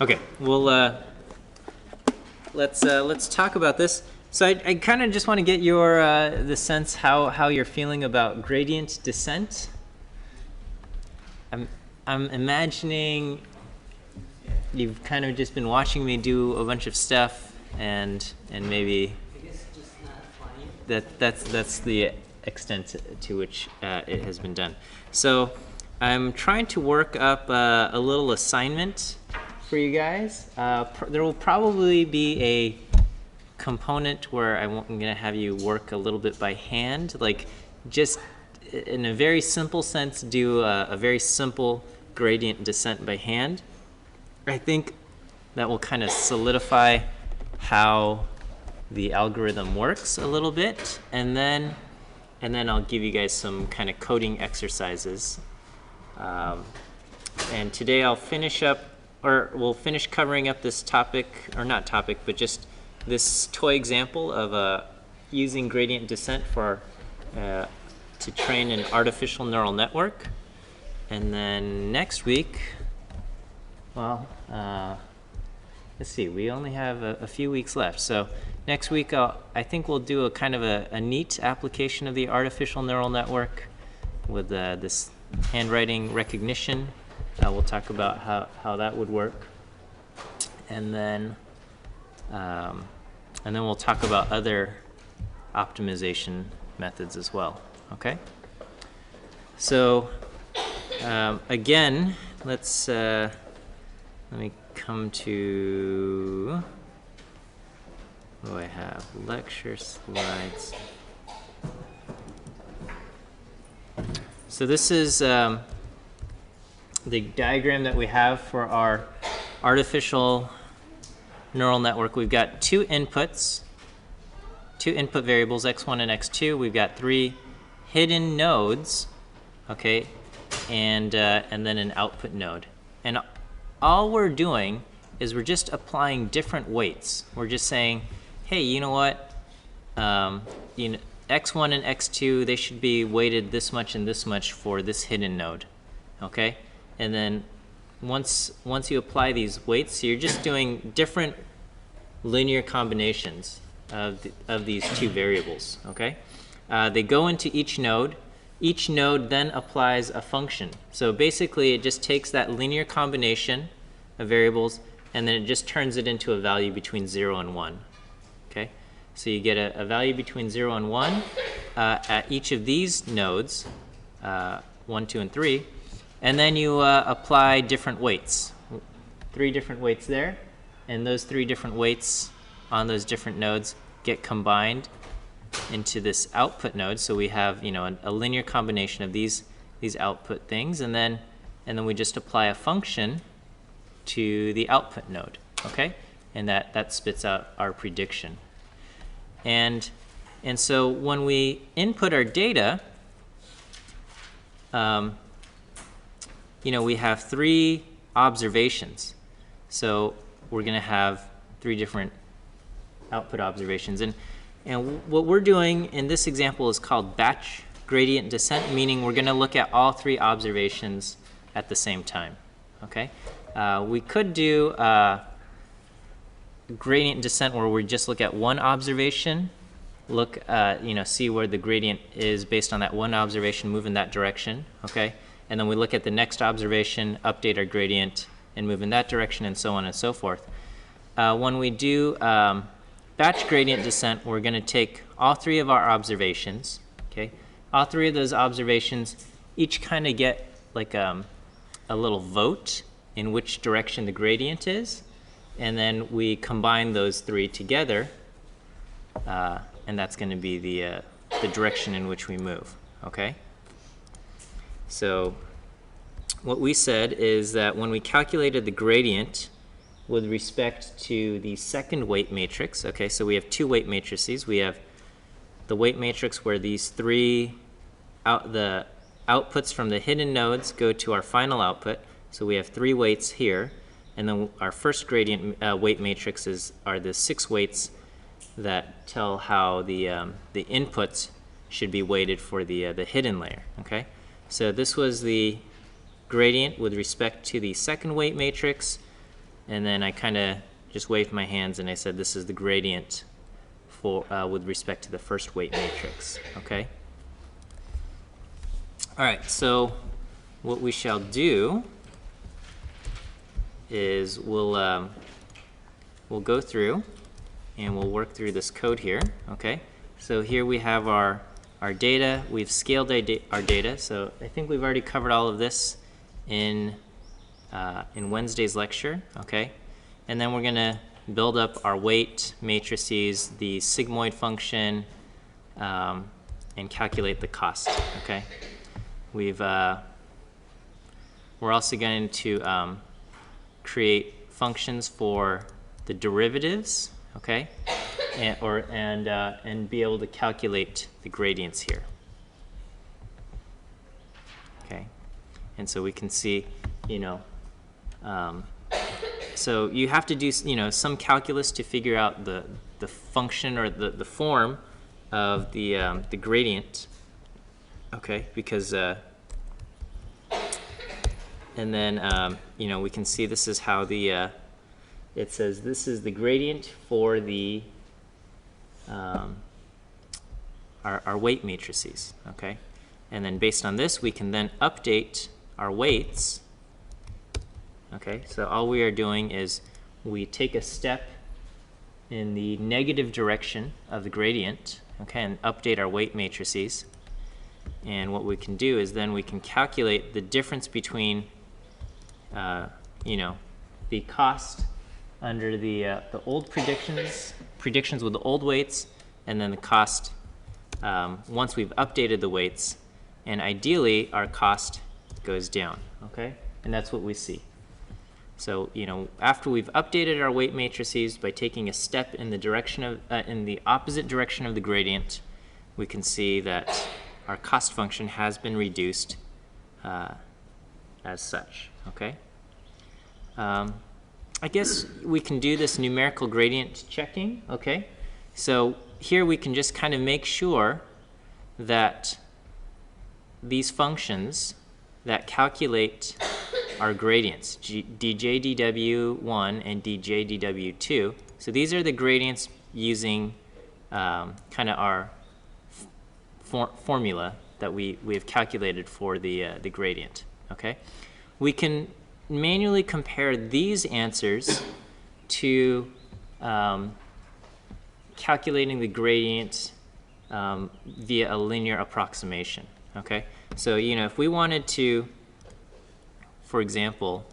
Okay, well, let's talk about this. So I kind of just want to get your the sense how you're feeling about gradient descent. I'm imagining you've kind of just been watching me do a bunch of stuff, and maybe that's the extent to which it has been done. So I'm trying to work up a little assignment for you guys. There will probably be a component where I'm going to have you work a little bit by hand, like just in a very simple sense do a very simple gradient descent by hand. I think that will kind of solidify how the algorithm works a little bit, and then I'll give you guys some kind of coding exercises. And today I'll finish up, or we'll finish covering up this topic, or not topic, but just this toy example of using gradient descent for to train an artificial neural network. And then next week, well, let's see, we only have a few weeks left. So next week, I think we'll do a kind of a neat application of the artificial neural network with this handwriting recognition. We'll talk about how that would work. And then we'll talk about other optimization methods as well. Okay? So again, let me come to, what do I have? Lecture slides. So this is the diagram that we have for our artificial neural network. We've got two input variables, x1 and x2. We've got 3 hidden nodes, okay, and then an output node. And all we're doing is we're just applying different weights. We're just saying, hey, you know what? X1 and x2, they should be weighted this much and this much for this hidden node, okay? And then once you apply these weights, you're just doing different linear combinations of these two variables, okay? They go into each node. Each node then applies a function. So basically, it just takes that linear combination of variables, and then it just turns it into a value between 0 and 1, okay? So you get a value between 0 and 1 at each of these nodes, 1, 2, and 3, and then you apply different weights. 3 different weights there, and those 3 different weights on those different nodes get combined into this output node. So we have, a linear combination of these output things, and then we just apply a function to the output node, okay? And that spits out our prediction. And so when we input our data, we have 3 observations. So we're going to have 3 different output observations. And what we're doing in this example is called batch gradient descent, meaning we're going to look at all 3 observations at the same time, okay? We could do gradient descent where we just look at one observation, see where the gradient is based on that one observation, move in that direction, okay? And then we look at the next observation, update our gradient, and move in that direction, and so on and so forth. When we do batch gradient descent, we're going to take all 3 of our observations, okay? All 3 of those observations each kind of get like a little vote in which direction the gradient is, and then we combine those 3 together, and that's going to be the direction in which we move, okay? So what we said is that when we calculated the gradient with respect to the second weight matrix, okay, so we have 2 weight matrices. We have the weight matrix where these 3 the outputs from the hidden nodes go to our final output. So we have 3 weights here, and then our first gradient weight matrices are the 6 weights that tell how the inputs should be weighted for the hidden layer, okay? So this was the gradient with respect to the second weight matrix, and then I kind of just waved my hands and I said this is the gradient for with respect to the first weight matrix. Okay. All right. So what we shall do is we'll go through and we'll work through this code here. Okay. So here we have our data. We've scaled our data. So I think we've already covered all of this in Wednesday's lecture. Okay. And then we're going to build up our weight matrices, the sigmoid function, and calculate the cost. Okay. We're also going to create functions for the derivatives. Okay. And be able to calculate the gradients here. Okay. And so we can see, so you have to do, some calculus to figure out the function or the form of the gradient. Okay, because and then we can see this is how the it says this is the gradient for the our weight matrices. Okay, and then based on this we can then update our weights. Okay, so all we are doing is we take a step in the negative direction of the gradient, okay, and update our weight matrices. And what we can do is then we can calculate the difference between, the cost under the old predictions with the old weights, and then the cost once we've updated the weights, and ideally our cost goes down. Okay, and that's what we see. So, after we've updated our weight matrices by taking a step in the direction of, in the opposite direction of the gradient, we can see that our cost function has been reduced as such. Okay. I guess we can do this numerical gradient checking. Okay. So here we can just kind of make sure that these functions that calculate our gradients, dj dw1 and dj dw2. So these are the gradients using kind of our formula that we have calculated for the gradient. Okay, we can manually compare these answers to calculating the gradient via a linear approximation. Okay, so if we wanted to, for example,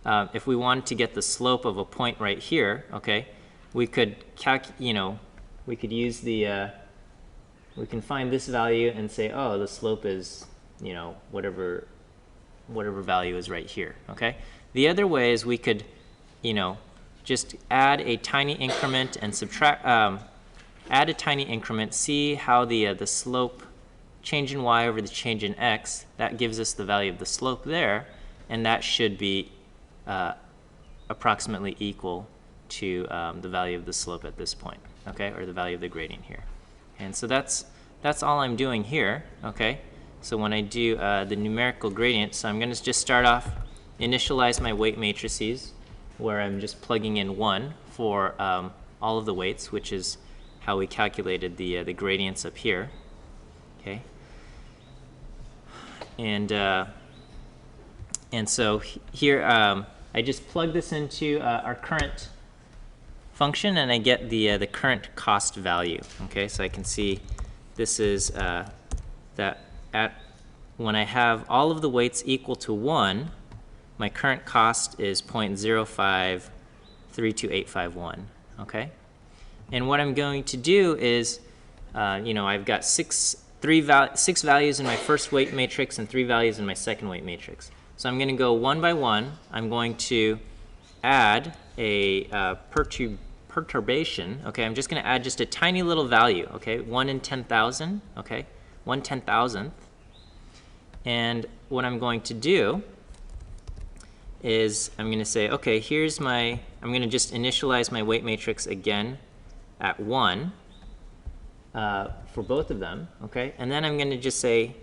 if we wanted to get the slope of a point right here, okay, we could we could use the we can find this value and say, oh, the slope is whatever value is right here. Okay. The other way is we could just add a tiny increment and subtract, add a tiny increment, see how the slope change in y over the change in x, that gives us the value of the slope there, and that should be approximately equal to the value of the slope at this point, okay, or the value of the gradient here. And so that's all I'm doing here, okay. So when I do the numerical gradient, so I'm going to just start off, initialize my weight matrices, where I'm just plugging in 1 for all of the weights, which is how we calculated the gradients up here, okay. And so here I just plug this into our current function, and I get the current cost value. Okay, so I can see this is that when I have all of the weights equal to 1, my current cost is 0.0532851. Okay, and what I'm going to do is, I've got six values in my first weight matrix and 3 values in my second weight matrix. So I'm going to go one by one. I'm going to add a perturbation. Okay, I'm just going to add just a tiny little value. Okay, 1 in 10,000. Okay, 1/10,000th. And what I'm going to do is I'm going to say, okay, here's I'm going to just initialize my weight matrix again at 1 for both of them. Okay, and then I'm going to just say,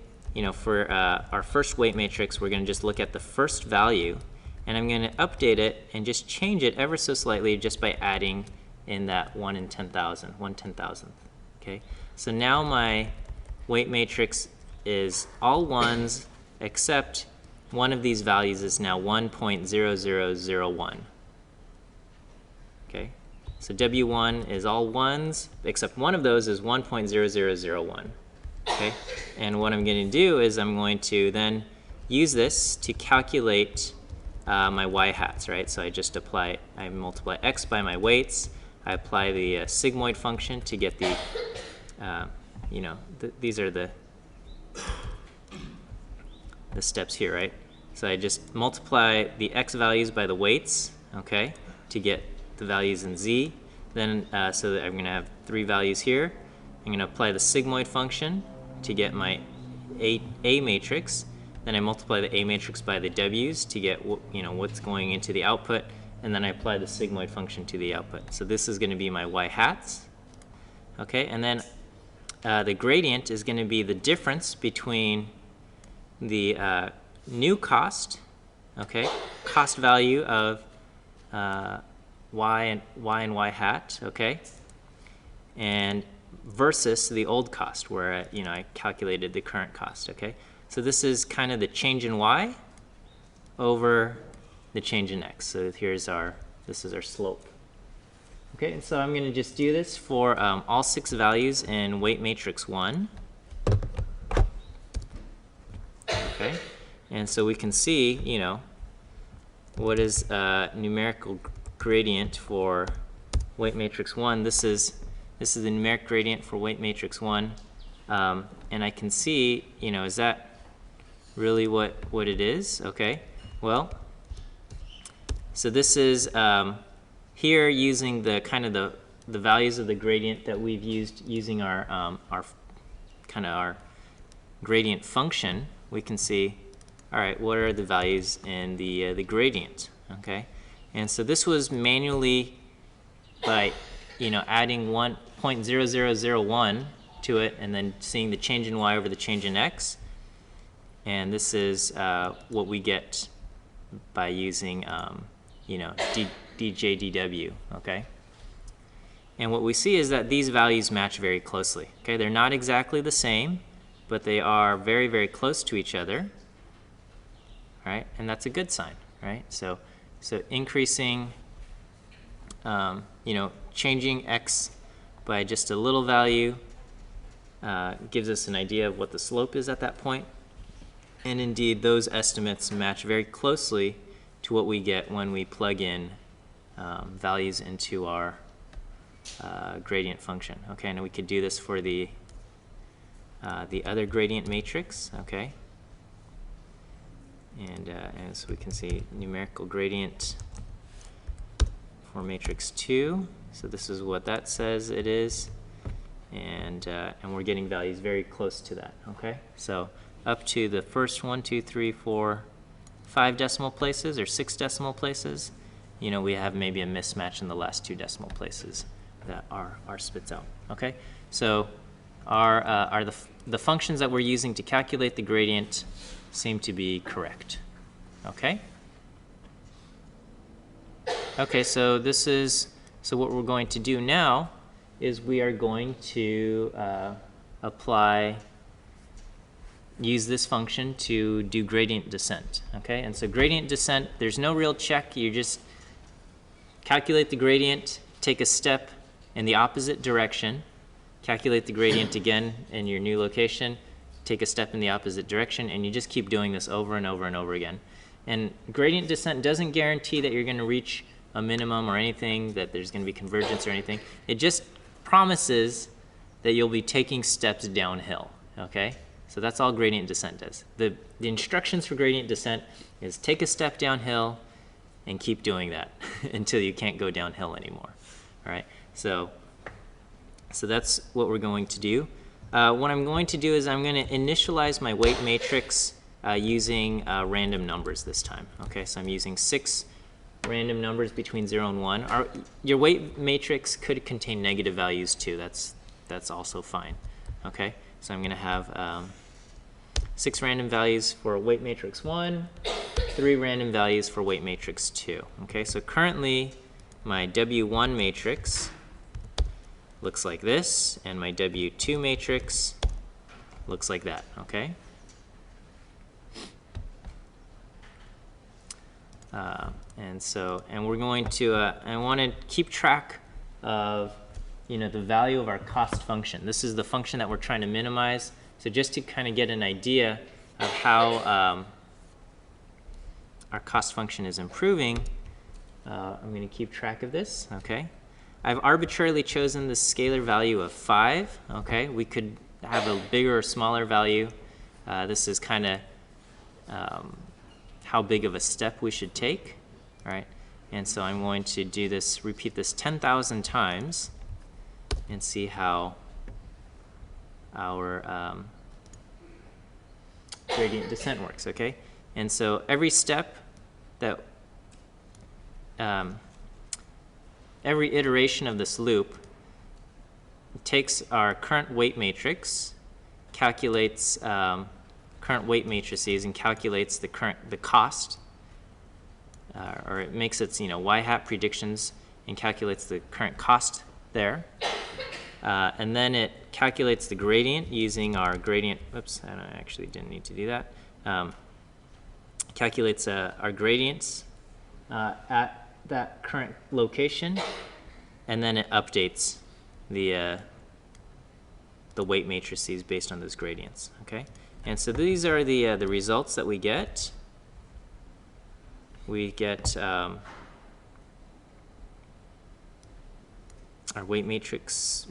for our first weight matrix, we're going to just look at the first value, and I'm going to update it and just change it ever so slightly just by adding in that 1 in 10,000, 1/10,000th. Okay, so now my weight matrix is all ones except one of these values is now 1.0001. Okay, so W1 is all ones except one of those is 1.0001. Okay, and what I'm going to do is I'm going to then use this to calculate my y-hats, right? So I multiply x by my weights, I apply the sigmoid function to get the, these are the steps here, right? So I just multiply the x values by the weights, okay, to get the values in z. Then, so that I'm going to have 3 values here. I'm going to apply the sigmoid function to get my A matrix. Then I multiply the A matrix by the w's to get what's going into the output, and then I apply the sigmoid function to the output. So this is going to be my y-hats. Okay, and then the gradient is going to be the difference between the new cost, okay, cost value of y and y-hat, okay, and versus the old cost where I calculated the current cost, okay. So this is kind of the change in y over the change in x. So this is our slope. Okay, and so I'm going to just do this for all 6 values in weight matrix 1. Okay, and so we can see, what is numerical gradient for weight matrix 1. This is the numeric gradient for weight matrix 1, and I can see, is that really what it is? Okay, well, so this is here using the kind of the values of the gradient that we've used using our gradient function. We can see, all right, what are the values in the gradient? Okay, and so this was manually by adding 1.0001 to it and then seeing the change in y over the change in x. And this is what we get by using, dJdW, okay? And what we see is that these values match very closely, okay? They're not exactly the same, but they are very, very close to each other, right? And that's a good sign, right? So increasing, changing x by just a little value gives us an idea of what the slope is at that point. And indeed, those estimates match very closely to what we get when we plug in values into our gradient function. Okay, and we could do this for the other gradient matrix. Okay, and so we can see numerical gradient for matrix 2. So this is what that says it is, and we're getting values very close to that. Okay, so up to the first 1, 2, 3, 4, 5 decimal places or 6 decimal places, we have maybe a mismatch in the last 2 decimal places that our spits out. Okay, so the functions that we're using to calculate the gradient seem to be correct. Okay. Okay, so what we're going to do now is we are going to use this function to do gradient descent. Okay, and so gradient descent, there's no real check. You just calculate the gradient, take a step in the opposite direction, calculate the gradient again in your new location, take a step in the opposite direction, and you just keep doing this over and over and over again. And gradient descent doesn't guarantee that you're going to reach a minimum or anything, that there's going to be convergence or anything. It just promises that you'll be taking steps downhill. Okay, so that's all gradient descent does. The instructions for gradient descent is take a step downhill and keep doing that until you can't go downhill anymore. All right, so that's what we're going to do. What I'm going to do is I'm going to initialize my weight matrix using random numbers this time. Okay, so I'm using 6 random numbers between 0 and 1. Your weight matrix could contain negative values too. That's also fine. Okay, so I'm going to have 6 random values for weight matrix 1, 3 random values for weight matrix 2. Okay, so currently my W1 matrix looks like this, and my W2 matrix looks like that. Okay. And we're going to, I want to keep track of, the value of our cost function. This is the function that we're trying to minimize. So just to kind of get an idea of how our cost function is improving, I'm going to keep track of this. Okay. I've arbitrarily chosen the scalar value of 5. Okay. We could have a bigger or smaller value. This is kind of how big of a step we should take, right? And so I'm going to do this, repeat this 10,000 times, and see how our gradient descent works, okay? And so every step that, every iteration of this loop takes our current weight matrix, calculates current weight matrices, and calculates the cost, or it makes its y-hat predictions and calculates the current cost there, and then it calculates the gradient using our gradient. Oops, I actually didn't need to do that. Calculates our gradients at that current location, and then it updates the weight matrices based on those gradients. Okay. And so these are the results that we get. We get our weight matrix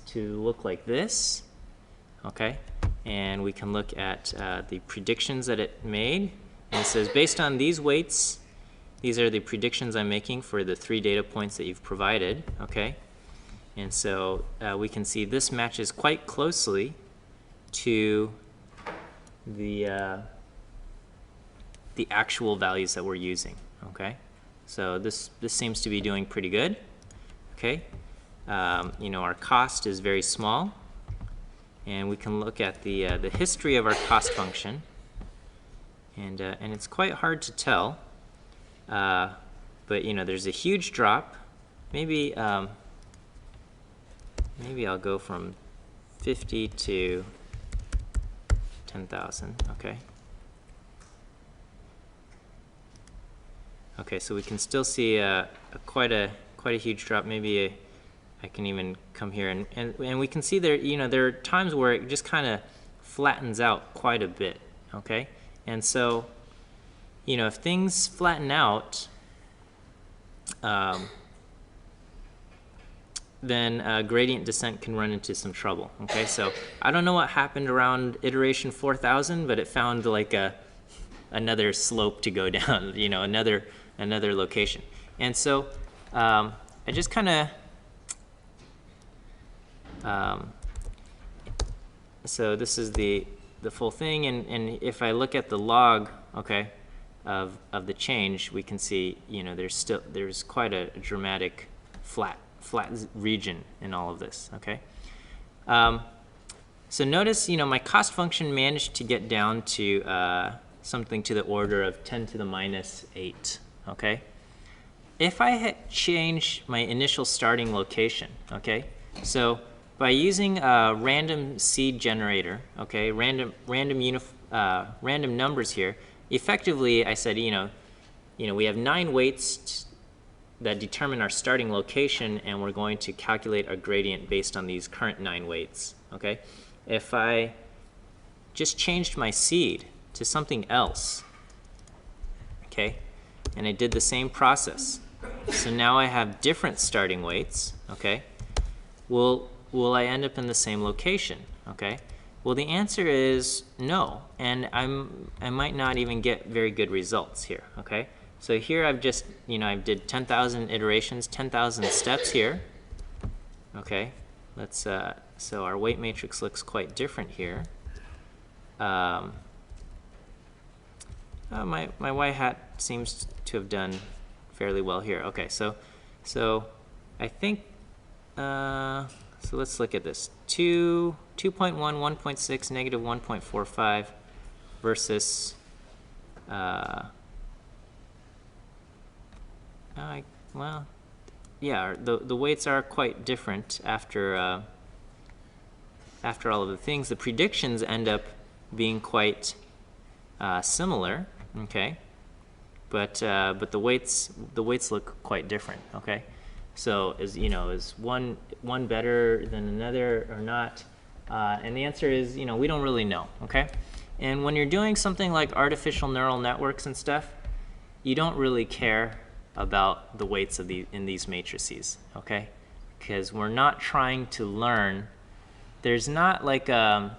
to look like this, okay? And we can look at the predictions that it made. And it says, based on these weights, these are the predictions I'm making for the 3 data points that you've provided, okay? And so we can see this matches quite closely to the actual values that we're using. Okay, so this seems to be doing pretty good. Okay, our cost is very small, and we can look at the history of our cost function, and it's quite hard to tell, but there's a huge drop. Maybe I'll go from 50 to 10,000. Okay. Okay, so we can still see quite a huge drop. Maybe I can even come here and we can see there there are times where it just kind of flattens out quite a bit. Okay, and so if things flatten out, then gradient descent can run into some trouble. Okay, so I don't know what happened around iteration 4000, but it found like another slope to go down, another location. And so I just kind of, so this is the full thing, and if I look at the log, okay, of the change, we can see there's quite a dramatic flat region in all of this. Okay, so notice my cost function managed to get down to something to the order of 10 to the minus 8. Okay, if I had changed my initial starting location, okay, so by using a random seed generator, okay, random numbers here, effectively I said we have 9 weights that determine our starting location, and we're going to calculate our gradient based on these current 9 weights. Okay, if I just changed my seed to something else, okay, and I did the same process, so now I have different starting weights. Okay, will I end up in the same location? Okay, well the answer is no, and I might not even get very good results here. Okay, so here I've just I did 10,000 iterations, 10,000 steps here. Okay, let's so our weight matrix looks quite different here. My y-hat seems to have done fairly well here. Okay, so I think so let's look at this. 2.1, 1.6, negative 1.45 versus well, yeah, the weights are quite different after all of the things. The predictions end up being quite similar, okay? But the weights look quite different, okay? So is one better than another or not? And the answer is, we don't really know, okay? And when you're doing something like artificial neural networks and stuff, you don't really care about the weights of in these matrices, okay? Because we're not trying to learn. There's not like when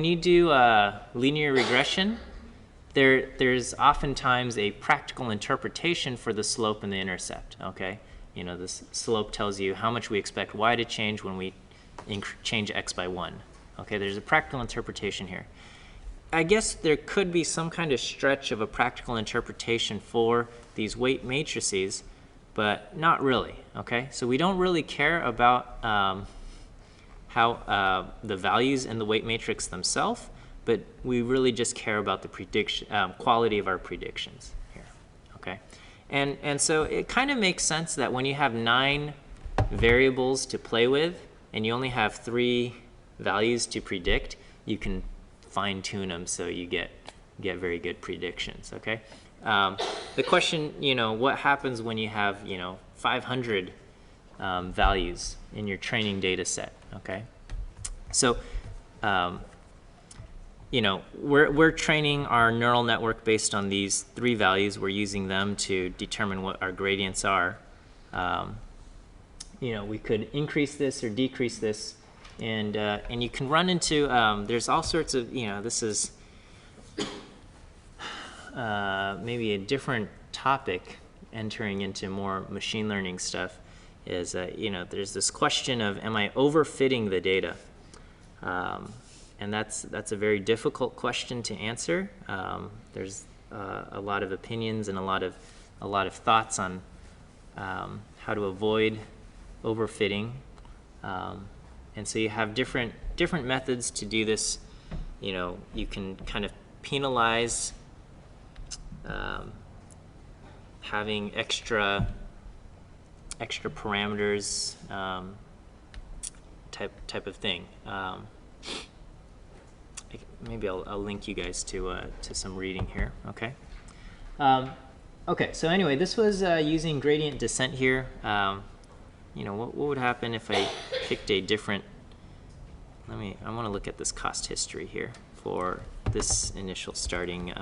you do linear regression, there's oftentimes a practical interpretation for the slope and the intercept, okay? This slope tells you how much we expect y to change when we change x by 1. Okay, there's a practical interpretation here. I guess there could be some kind of stretch of a practical interpretation for these weight matrices, but not really, okay? So we don't really care about how the values in the weight matrix themselves, but we really just care about the prediction quality of our predictions here, okay? And so it kind of makes sense that when you have 9 variables to play with and you only have 3 values to predict, you can fine-tune them so you get very good predictions, okay? The question, what happens when you have, 500 values in your training data set, okay? So, we're training our neural network based on these 3 values. We're using them to determine what our gradients are. We could increase this or decrease this, and you can run into, there's all sorts of, this is maybe a different topic entering into more machine learning stuff, is, there's this question of, am I overfitting the data? And that's a very difficult question to answer. There's a lot of opinions and a lot of thoughts on how to avoid overfitting. And so you have different methods to do this. You can kind of penalize having extra parameters, type of thing. Maybe I'll link you guys to some reading here. Okay. Okay. So anyway, this was using gradient descent here. What would happen if I picked a different? I want to look at this cost history here for this initial starting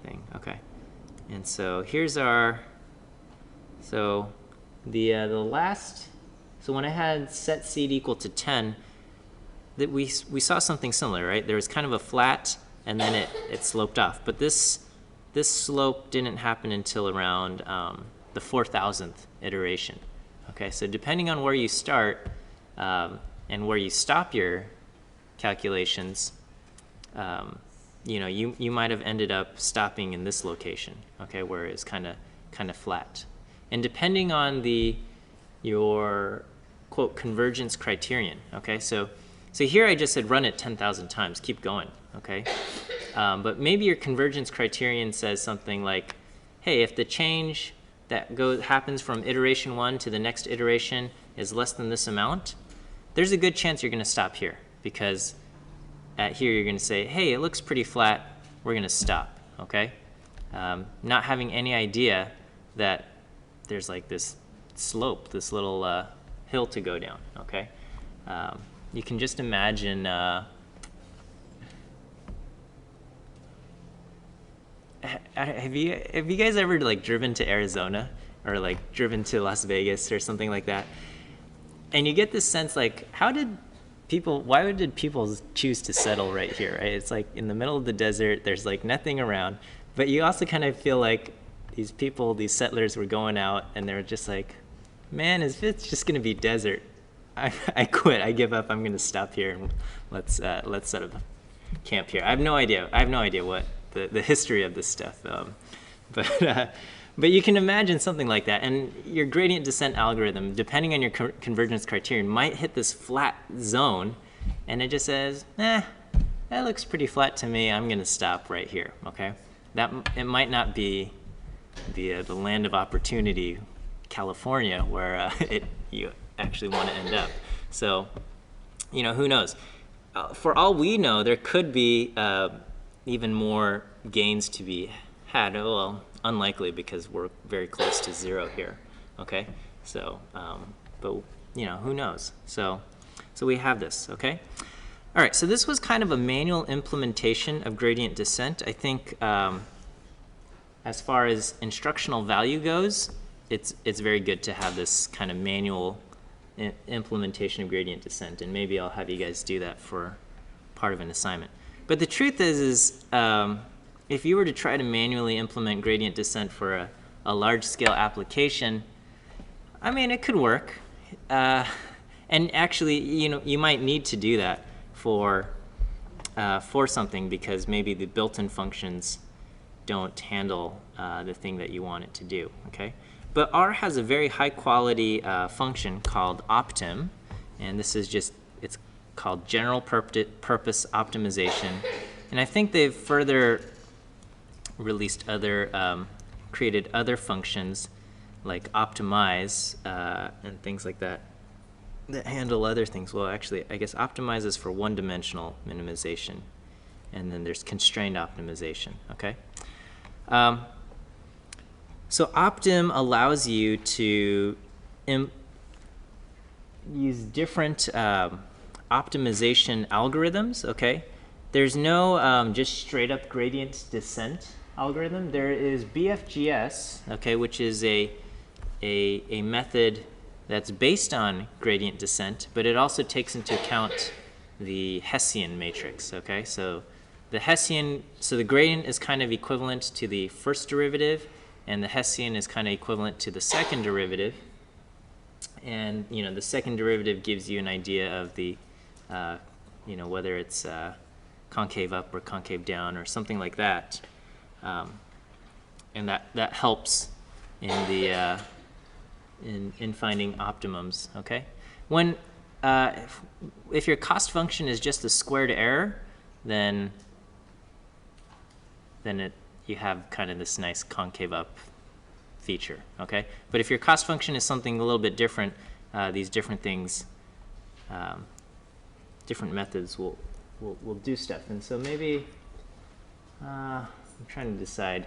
thing. Okay. And so here's our. So the last. So when I had set seed equal to 10, that we saw something similar, right? There was kind of a flat, and then it sloped off. But this slope didn't happen until around the 4,000th iteration. Okay, so depending on where you start and where you stop your calculations, you might have ended up stopping in this location, okay, where it's kind of flat. And depending on your quote convergence criterion, okay, so here I just said run it 10,000 times, keep going, okay? But maybe your convergence criterion says something like, hey, if the change that happens from iteration 1 to the next iteration is less than this amount, there's a good chance you're going to stop here, because at here you're going to say, hey, it looks pretty flat, we're going to stop, okay? Not having any idea that there's like this slope, this little hill to go down, okay? You can just imagine have you guys ever like driven to Arizona or like driven to Las Vegas or something like that? And you get this sense like, why did people choose to settle right here, right? It's like in the middle of the desert, there's like nothing around, but you also kind of feel like these settlers were going out and they're just like, man, if it's just gonna be desert, I quit, I give up, I'm gonna stop here and let's set up camp here. I have no idea what the history of this stuff, but you can imagine something like that, and your gradient descent algorithm, depending on your convergence criterion, might hit this flat zone, and it just says, that looks pretty flat to me. I'm going to stop right here, okay? It might not be the land of opportunity, California, where you actually want to end up. So, you know, who knows? For all we know, there could be even more gains to be had. Well, unlikely because we're very close to zero here, okay? So, but, you know, who knows? So we have this, okay? All right, so this was kind of a manual implementation of gradient descent. I think as far as instructional value goes, it's very good to have this kind of manual implementation of gradient descent, and maybe I'll have you guys do that for part of an assignment. But the truth is if you were to try to manually implement gradient descent for a large-scale application, I mean, it could work. And actually, you know, you might need to do that for something because maybe the built-in functions don't handle the thing that you want it to do, okay? But R has a very high-quality function called Optum, and this is just, it's called General Purpose Optimization. And I think they've further released other, created other functions like optimize and things like that handle other things. Well, actually, I guess optimize is for one-dimensional minimization, and then there's constrained optimization, okay? So Optum allows you to use different optimization algorithms, okay? There's no just straight up gradient descent algorithm. There is BFGS, okay, which is a method that's based on gradient descent, but it also takes into account the Hessian matrix, okay? So the Hessian, so the gradient is kind of equivalent to the first derivative, and the Hessian is kind of equivalent to the second derivative. And, you know, the second derivative gives you an idea of the, you know, whether it's concave up or concave down or something like that. And that helps in the in finding optimums, okay? When if your cost function is just a squared error, then you have kind of this nice concave up feature, okay? But if your cost function is something a little bit different, these different things, different methods will do stuff. And so maybe I'm trying to decide.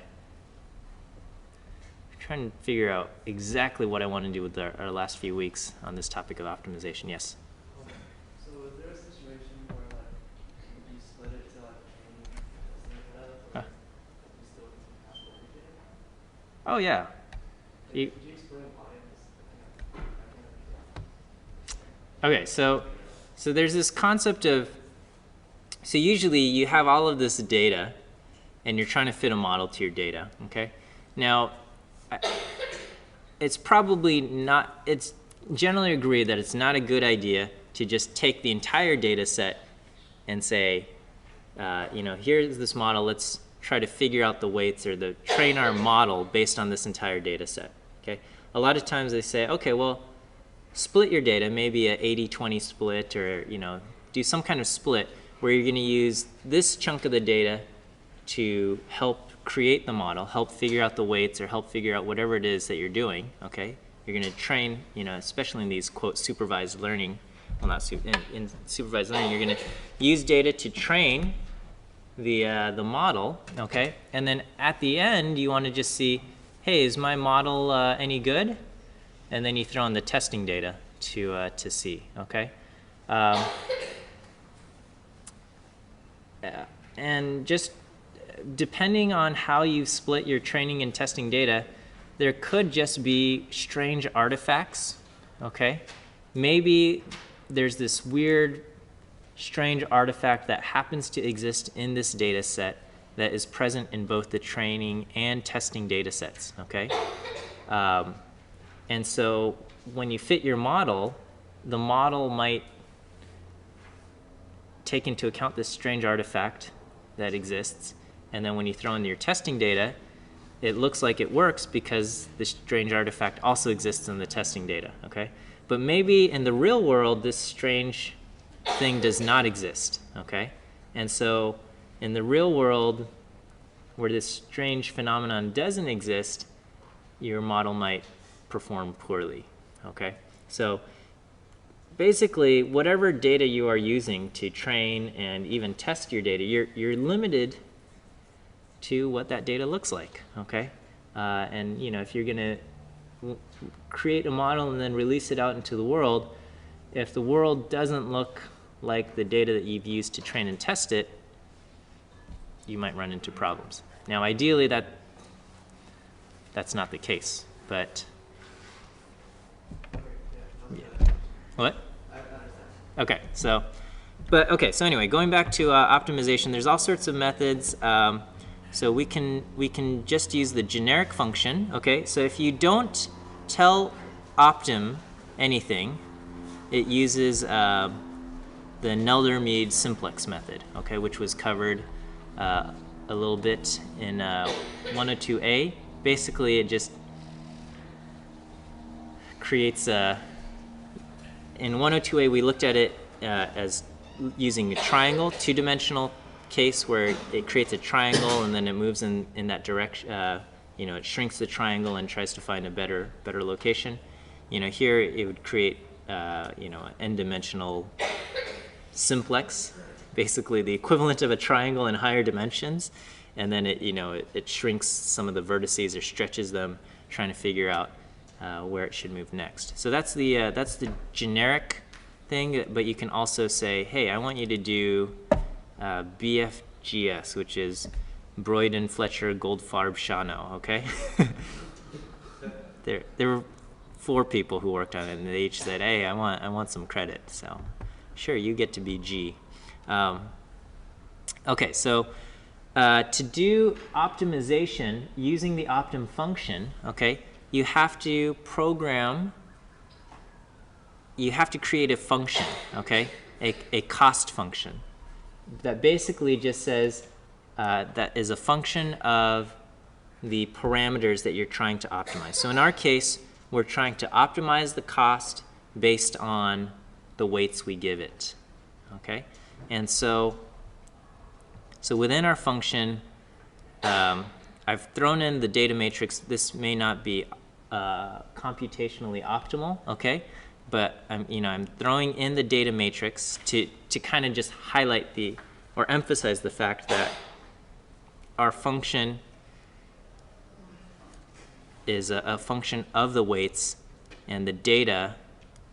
Trying to figure out exactly what I want to do with our last few weeks on this topic of optimization. Yes? Okay. So is there a situation where like you split it to like training you still have to look at it? Oh yeah. Could you explain why this? Okay, so there's this concept of, so usually you have all of this data and you're trying to fit a model to your data, okay? Now, it's probably not, it's generally agreed that it's not a good idea to just take the entire data set and say, you know, here's this model, let's try to figure out the weights or train our model based on this entire data set, okay? A lot of times they say, okay, well, split your data, maybe a 80-20 split, or, you know, do some kind of split where you're gonna use this chunk of the data to help create the model, help figure out the weights, or help figure out whatever it is that you're doing, okay? You're going to train, you know, especially in these, quote, supervised learning, well, not in supervised learning, you're going to use data to train the model, okay? And then at the end, you want to just see, hey, is my model any good? And then you throw in the testing data to see, okay? And just depending on how you split your training and testing data, there could just be strange artifacts, okay? Maybe there's this weird, strange artifact that happens to exist in this data set that is present in both the training and testing data sets, okay? And so when you fit your model, the model might take into account this strange artifact that exists, and then when you throw in your testing data, it looks like it works because the strange artifact also exists in the testing data, okay? But maybe in the real world, this strange thing does not exist, okay? And so in the real world, where this strange phenomenon doesn't exist, your model might perform poorly, okay? So basically, whatever data you are using to train and even test your data, you're limited to what that data looks like, okay? And you know, if you're gonna create a model and then release it out into the world, if the world doesn't look like the data that you've used to train and test it, you might run into problems. Now, ideally, that's not the case, but yeah. What? Okay, so, so anyway, going back to optimization, there's all sorts of methods. So we can just use the generic function, okay? So if you don't tell Optum anything, it uses the Nelder-Mead simplex method, okay, which was covered a little bit in 102A. Basically, it just creates a, in 102A, we looked at it as using a triangle, two-dimensional case where it creates a triangle and then it moves in that direction. You know, it shrinks the triangle and tries to find a better location. You know, here it would create you know, an n-dimensional simplex, basically the equivalent of a triangle in higher dimensions, and then it, you know, it shrinks some of the vertices or stretches them, trying to figure out where it should move next. So that's the generic thing, but you can also say, hey, I want you to do BFGS, which is Broyden, Fletcher, Goldfarb, Shano, okay? There were 4 people who worked on it, and they each said, hey, I want some credit, so sure, you get to be G. Okay, so to do optimization using the Optum function, okay, you have to program, you have to create a function, okay, a cost function that basically just says that is a function of the parameters that you're trying to optimize. So in our case, we're trying to optimize the cost based on the weights we give it, okay? And so within our function, I've thrown in the data matrix. This may not be computationally optimal, okay? But I'm throwing in the data matrix to kind of just highlight or emphasize the fact that our function is a function of the weights and the data.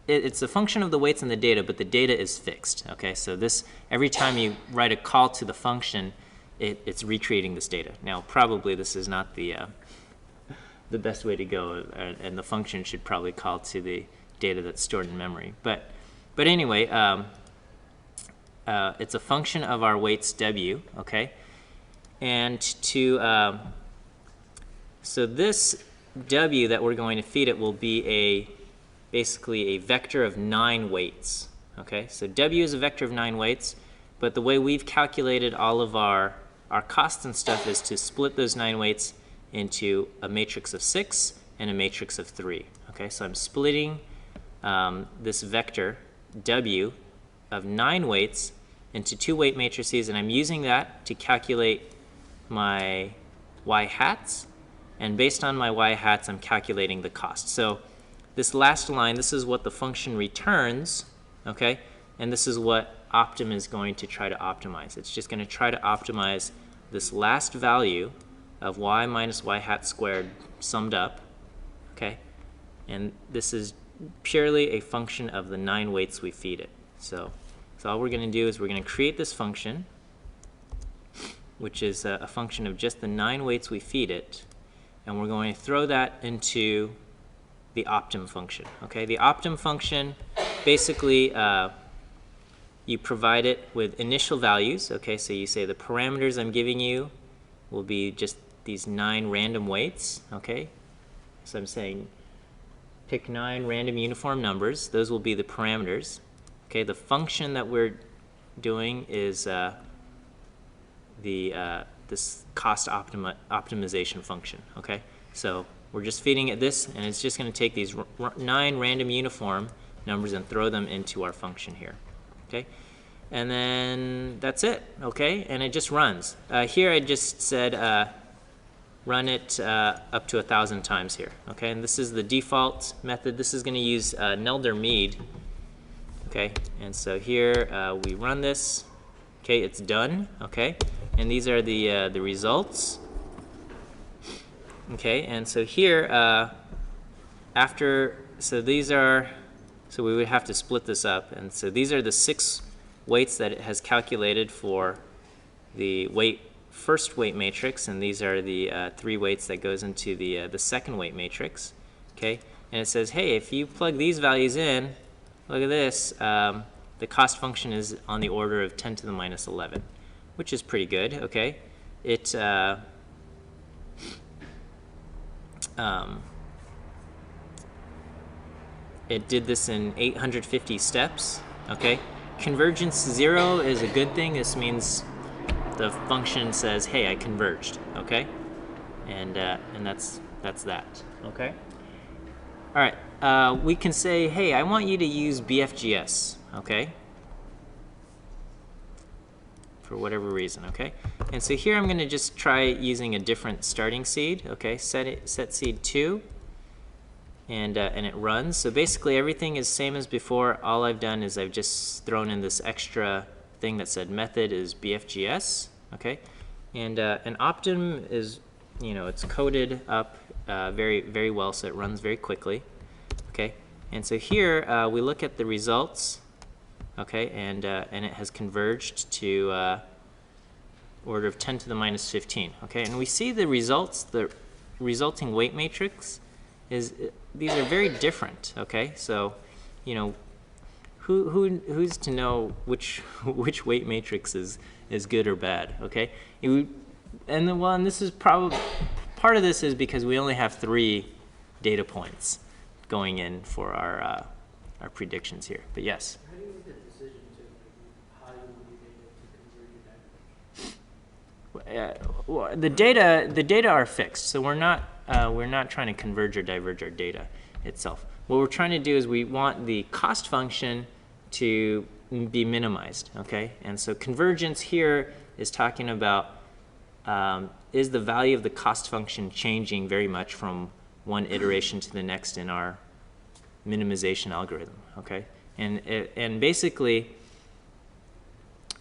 It's a function of the weights and the data, but the data is fixed, okay? So this, every time you write a call to the function, it's recreating this data. Now, probably this is not the best way to go, and the function should probably call to the data that's stored in memory. But anyway, it's a function of our weights W, okay? And so this W that we're going to feed it will be basically a vector of 9 weights, okay? So W is a vector of 9 weights, but the way we've calculated all of our costs and stuff is to split those 9 weights into a matrix of 6 and a matrix of 3, okay? So I'm splitting this vector W of 9 weights into 2 weight matrices, and I'm using that to calculate my y hats, and based on my y hats, I'm calculating the cost. So this last line, this is what the function returns, okay? And this is what Optum is going to try to optimize. It's just going to try to optimize this last value of y minus y hat squared summed up, okay? And this is purely a function of the 9 weights we feed it. So all we're going to do is we're going to create this function, which is a function of just the 9 weights we feed it, and we're going to throw that into the Optum function, okay? The Optum function, basically, you provide it with initial values, okay? So you say the parameters I'm giving you will be just these 9 random weights, okay? So I'm saying pick 9 random uniform numbers. Those will be the parameters, okay? The function that we're doing is this cost optimization function, okay? So we're just feeding it this, and it's just going to take these 9 random uniform numbers and throw them into our function here, okay? And then that's it, okay? And it just runs. Here I just said run it up to 1,000 times here, okay? And this is the default method. This is going to use Nelder-Mead, okay? And so here we run this, okay? It's done, okay? And these are the results, okay? And so here so these are, so we would have to split this up, and so these are the 6 weights that it has calculated for the first weight matrix, and these are the 3 weights that goes into the second weight matrix, okay? And it says, hey, if you plug these values in, look at this, the cost function is on the order of 10 to the minus 11, which is pretty good, okay? It did this in 850 steps, okay? Convergence 0 is a good thing. This means the function says, hey, I converged, okay? And that's that, okay? All right, we can say, hey, I want you to use BFGS, okay? For whatever reason, okay? And so here I'm going to just try using a different starting seed, okay? Set seed 2. And it runs. So basically everything is same as before. All I've done is I've just thrown in this extra thing that said method is BFGS, okay? And Optum is, you know, it's coded up very, very well, so it runs very quickly, okay? And so here we look at the results, okay? And it has converged to order of 10 to the minus 15, okay? And we see the results, the resulting weight matrix is, these are very different, okay? So, you know, who's to know which weight matrix is good or bad, okay? And this is probably, part of this is because we only have 3 data points going in for our predictions here, but yes? How do you make that decision to how you will be able to convert your data? Well, the data are fixed, so we're not trying to converge or diverge our data itself. What we're trying to do is we want the cost function to be minimized, okay? And so convergence here is talking about is the value of the cost function changing very much from one iteration to the next in our minimization algorithm, okay? And basically,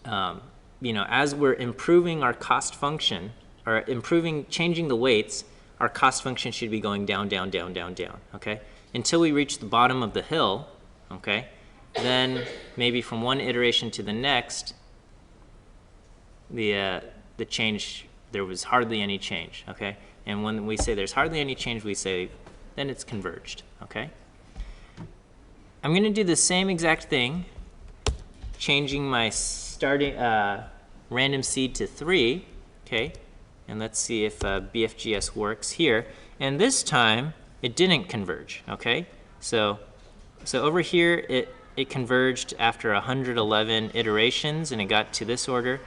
you know, as we're improving our cost function, or changing the weights, our cost function should be going down, down, down, down, down, okay? Until we reach the bottom of the hill, okay? Then maybe from one iteration to the next, the change, there was hardly any change, okay? And when we say there's hardly any change, we say then it's converged, okay? I'm going to do the same exact thing, changing my starting random seed to 3, okay? And let's see if BFGS works here. And this time, it didn't converge, okay? So over here, it converged after 111 iterations, and it got to this order.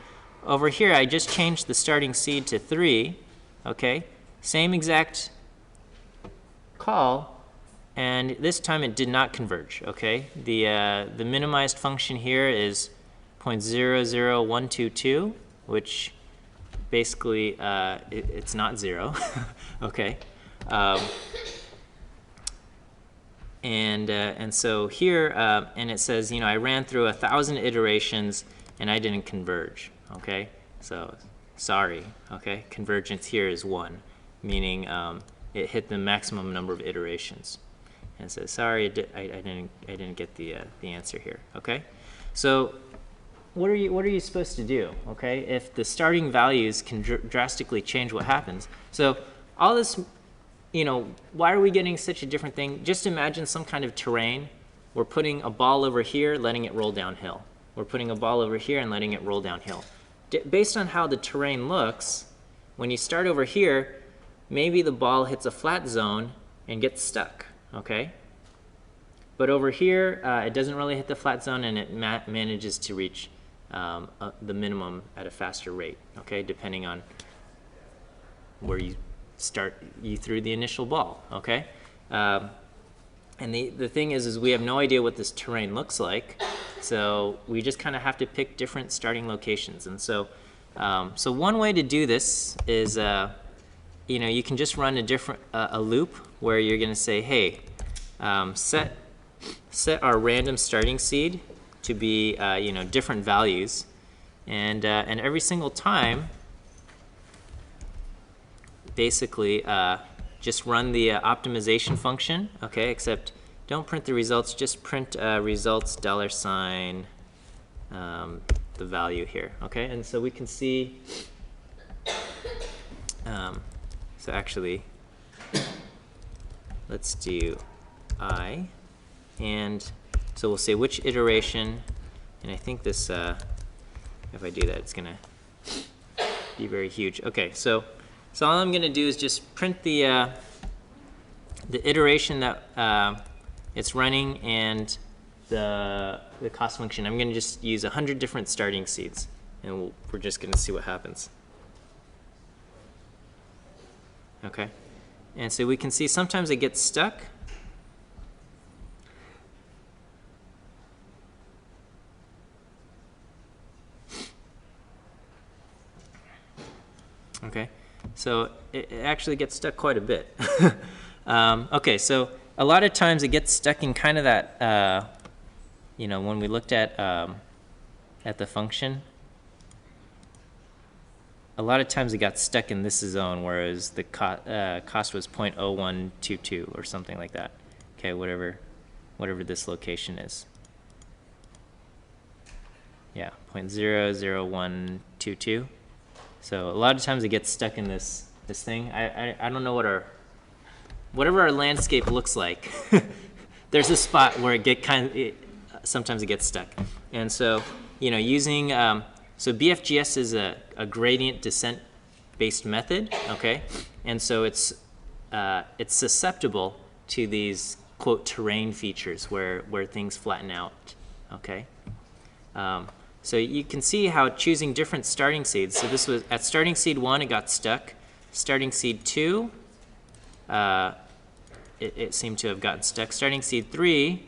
Over here, I just changed the starting seed to 3, okay? Same exact call, and this time it did not converge, okay? The minimized function here is 0.00122, which basically it's not 0, okay? And so here, and it says, you know, I ran through 1,000 iterations and I didn't converge, okay? So sorry, okay? Convergence here is 1, meaning it hit the maximum number of iterations. And it says, sorry, I didn't get the answer here, okay? So what are you supposed to do, okay? If the starting values can drastically change, what happens? So all this, you know, why are we getting such a different thing? Just imagine some kind of terrain. We're putting a ball over here, letting it roll downhill. We're putting a ball over here and letting it roll downhill. Based on how the terrain looks, when you start over here, maybe the ball hits a flat zone and gets stuck, okay? But over here, it doesn't really hit the flat zone, and it manages to reach the minimum at a faster rate, okay, depending on where you threw the initial ball, okay? And the thing is we have no idea what this terrain looks like, So we just kind of have to pick different starting locations. And so, so one way to do this is, you know, you can just run a loop where you're going to say, hey, set our random starting seed to be, you know, different values, and every single time, basically, just run the optimization function, okay? Except don't print the results, just print results $, the value here, okay? And so we can see, so actually, let's do I, and so we'll say which iteration, and I think this, if I do that, it's gonna be very huge. Okay, so all I'm gonna do is just print the iteration that it's running and the cost function. I'm gonna just use 100 different starting seeds, and we're just gonna see what happens. Okay, and so we can see sometimes it gets stuck. Okay, so it actually gets stuck quite a bit. Okay, so a lot of times it gets stuck in kind of that, you know, when we looked at the function, a lot of times it got stuck in this zone, whereas the cost was 0.0122 or something like that. Okay, whatever this location is. Yeah, 0.00122. So a lot of times it gets stuck in this thing. I don't know what whatever our landscape looks like. There's a spot where sometimes it gets stuck. And so, you know, using so BFGS is a gradient descent based method, okay? And so it's susceptible to these quote terrain features where things flatten out, okay? So you can see how choosing different starting seeds. So this was at starting seed 1, it got stuck. Starting seed 2, it seemed to have gotten stuck. Starting seed 3,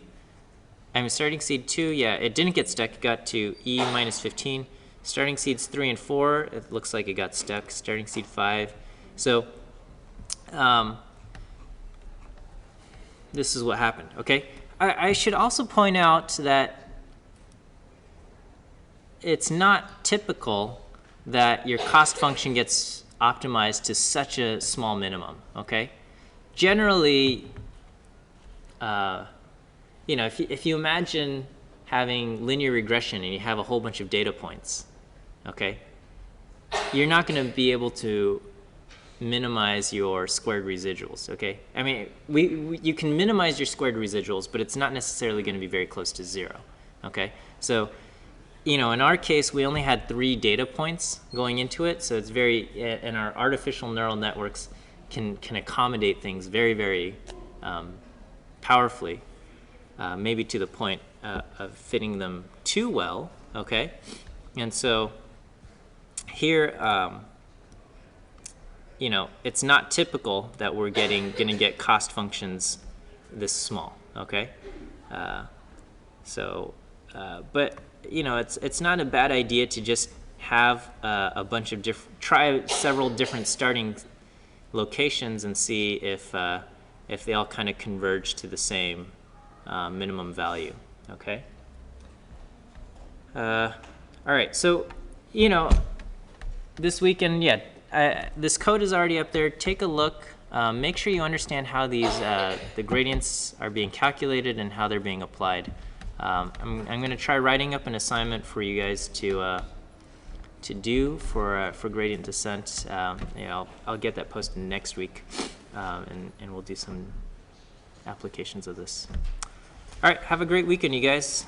starting seed 2, yeah, it didn't get stuck. It got to E minus 15. Starting seeds 3 and 4, it looks like it got stuck. Starting seed 5. So this is what happened, okay? I should also point out that it's not typical that your cost function gets optimized to such a small minimum, okay? Generally, you know, if you imagine having linear regression and you have a whole bunch of data points, okay, you're not going to be able to minimize your squared residuals, okay? I mean, you can minimize your squared residuals, but it's not necessarily going to be very close to 0, okay? So, you know, in our case, we only had 3 data points going into it, so it's very, and our artificial neural networks can accommodate things very, very powerfully, maybe to the point of fitting them too well, okay? And so here, you know, it's not typical that we're going to get cost functions this small, okay? But you know, it's not a bad idea to just have a bunch of try several different starting locations and see if they all kind of converge to the same minimum value, okay? All right, so, you know, this weekend, yeah, this code is already up there. Take a look. Make sure you understand how these the gradients are being calculated and how they're being applied. I'm going to try writing up an assignment for you guys to do for gradient descent. Yeah, I'll get that posted next week, and we'll do some applications of this. All right, have a great weekend, you guys.